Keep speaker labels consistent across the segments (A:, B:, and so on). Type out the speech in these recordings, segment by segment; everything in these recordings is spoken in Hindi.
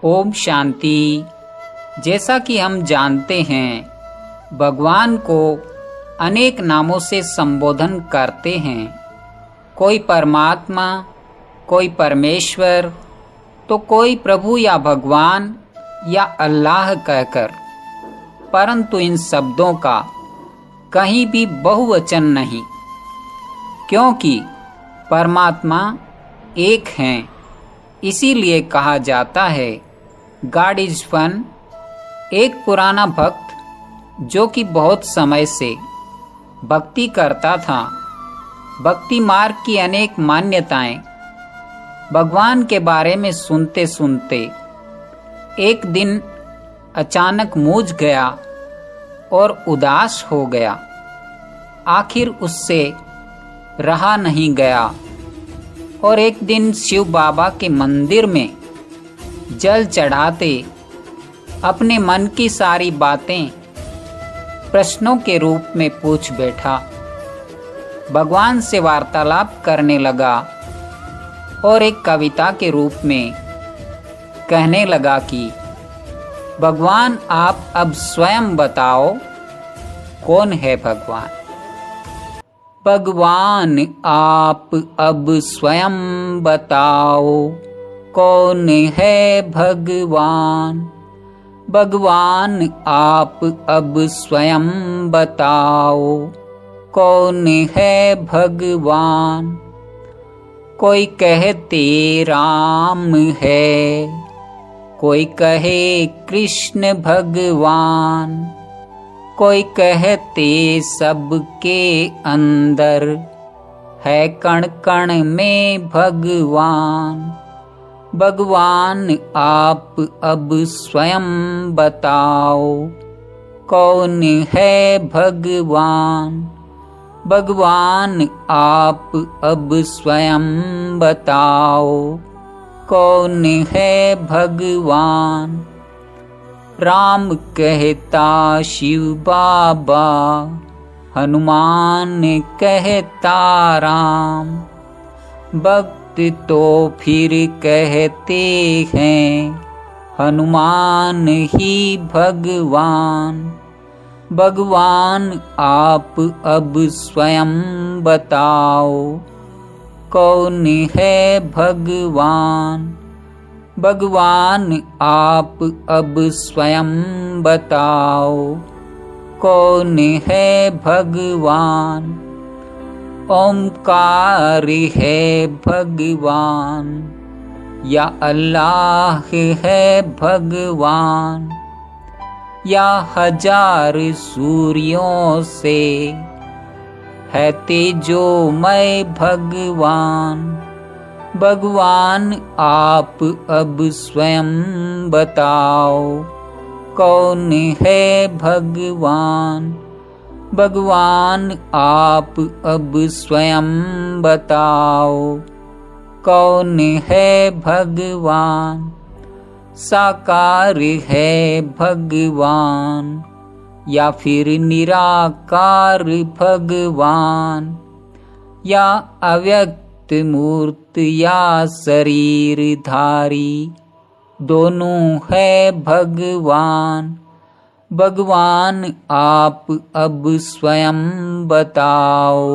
A: ओम शांति। जैसा कि हम जानते हैं, भगवान को अनेक नामों से संबोधन करते हैं। कोई परमात्मा, कोई परमेश्वर, तो कोई प्रभु या भगवान या अल्लाह कहकर, परंतु इन शब्दों का कहीं भी बहुवचन नहीं, क्योंकि परमात्मा एक हैं। इसीलिए कहा जाता है गॉड इज वन। एक पुराना भक्त जो कि बहुत समय से भक्ति करता था, भक्ति मार्ग की अनेक मान्यताएं भगवान के बारे में सुनते सुनते एक दिन अचानक मूझ गया और उदास हो गया। आखिर उससे रहा नहीं गया और एक दिन शिव बाबा के मंदिर में जल चढ़ाते अपने मन की सारी बातें प्रश्नों के रूप में पूछ बैठा। भगवान से वार्तालाप करने लगा और एक कविता के रूप में कहने लगा कि भगवान आप अब स्वयं बताओ, कौन है भगवान। भगवान आप अब स्वयं बताओ, कौन है भगवान। भगवान आप अब स्वयं बताओ, कौन है भगवान। कोई कहते राम है, कोई कहे कृष्ण भगवान, कोई कहते सबके अंदर है कण कण में भगवान। भगवान आप अब स्वयं बताओ, कौन है भगवान। भगवान आप अब स्वयं बताओ, कौन है भगवान। राम कहता शिव बाबा, हनुमान कहता राम। भक्त तो फिर कहते हैं हनुमान ही भगवान। भगवान आप अब स्वयं बताओ, कौन है भगवान। भगवान आप अब स्वयं बताओ, कौन है भगवान। ओमकार है भगवान या अल्लाह है भगवान, या हजार सूर्यों से है तेजोमय भगवान। भगवान आप अब स्वयं बताओ, कौन है भगवान। भगवान आप अब स्वयं बताओ, कौन है भगवान। साकार है भगवान या फिर निराकार भगवान, या अव्यक्त मूर्त या शरीरधारी, दोनों है भगवान। भगवान आप अब स्वयं बताओ,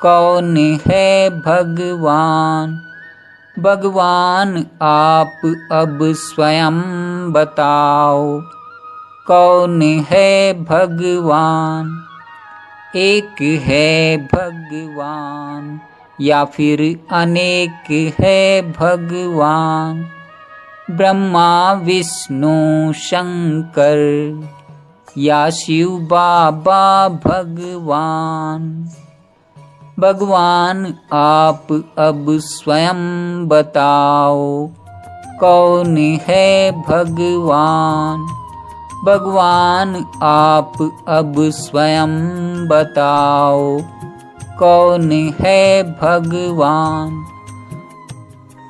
A: कौन है भगवान। भगवान आप अब स्वयं बताओ, कौन है भगवान। एक है भगवान या फिर अनेक है भगवान, ब्रह्मा विष्णु शंकर या शिव बाबा भगवान। भगवान आप अब स्वयं बताओ, कौन है भगवान। भगवान आप अब स्वयं बताओ, कौन है भगवान।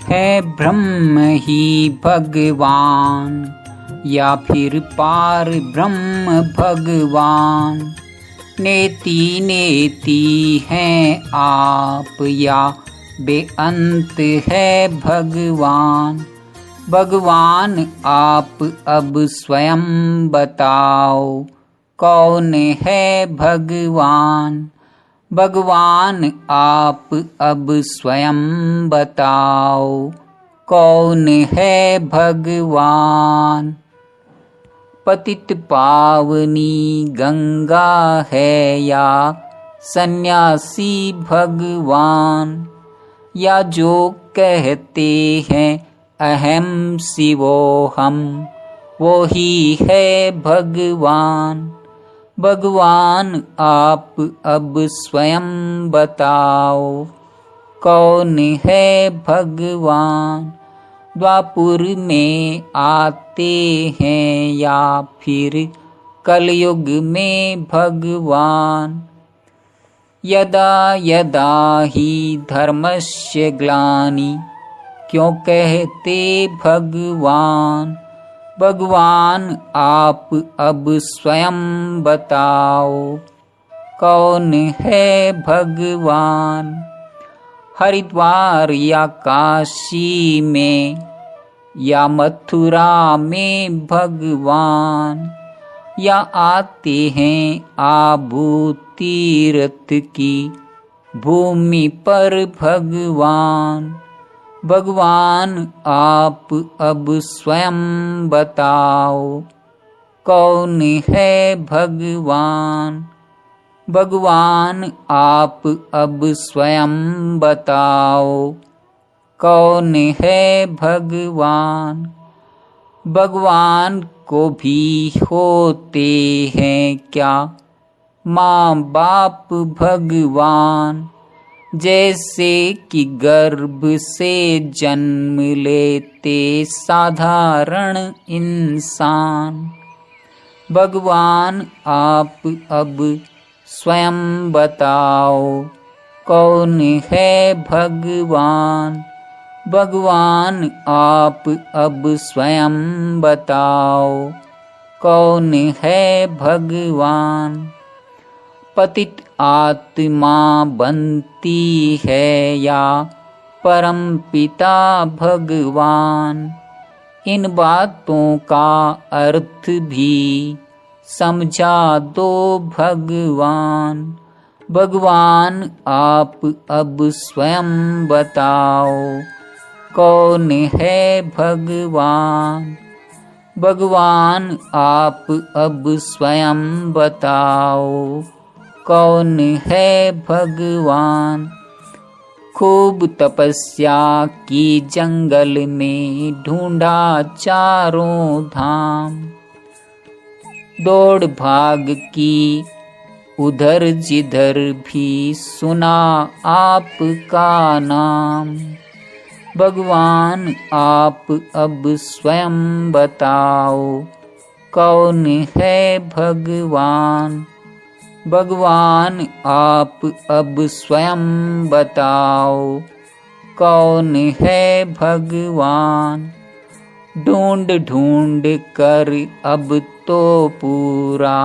A: है ब्रह्म ही भगवान या फिर पार ब्रह्म भगवान। नेति नेति हैं आप या बेअंत है भगवान। भगवान आप अब स्वयं बताओ, कौन है भगवान। भगवान आप अब स्वयं बताओ, कौन है भगवान। पतित पावनी गंगा है या सन्यासी भगवान, या जो कहते हैं अहम शिवोहम, वो ही है भगवान। भगवान आप अब स्वयं बताओ, कौन है भगवान। द्वापुर में आते हैं या फिर कलयुग में भगवान। यदा यदा ही धर्मस्य ग्लानि, क्यों कहते भगवान। भगवान आप अब स्वयं बताओ, कौन है भगवान। हरिद्वार या काशी में या मथुरा में भगवान, या आते हैं आबू तीर्थ की भूमि पर भगवान। भगवान आप अब स्वयं बताओ, कौन है भगवान। भगवान आप अब स्वयं बताओ, कौन है भगवान। भगवान को भी होते हैं क्या माँ बाप भगवान। जैसे कि गर्भ से जन्म लेते साधारण इंसान। भगवान आप अब स्वयं बताओ, कौन है भगवान। भगवान आप अब स्वयं बताओ, कौन है भगवान। पतित आत्मा बनती है या परम पिता भगवान। इन बातों का अर्थ भी समझा दो भगवान। भगवान आप अब स्वयं बताओ, कौन है भगवान। भगवान आप अब स्वयं बताओ, कौन है भगवान। खूब तपस्या की जंगल में ढूंढा चारों धाम। दौड़ भाग की उधर जिधर भी सुना आपका नाम। भगवान आप अब स्वयं बताओ, कौन है भगवान। भगवान आप अब स्वयं बताओ, कौन है भगवान। ढूंढ ढूंढ कर अब तो पूरा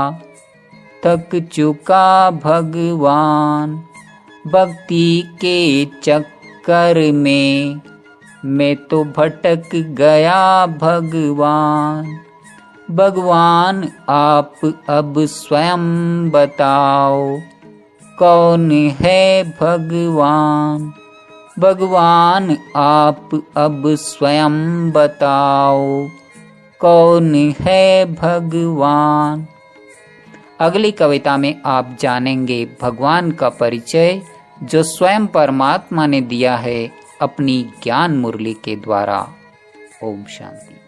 A: थक चुका भगवान। भक्ति के चक्कर में मैं तो भटक गया भगवान। भगवान आप अब स्वयं बताओ, कौन है भगवान। भगवान आप अब स्वयं बताओ, कौन है भगवान। अगली कविता में आप जानेंगे भगवान का परिचय, जो स्वयं परमात्मा ने दिया है अपनी ज्ञान मुरली के द्वारा। ओम शांति।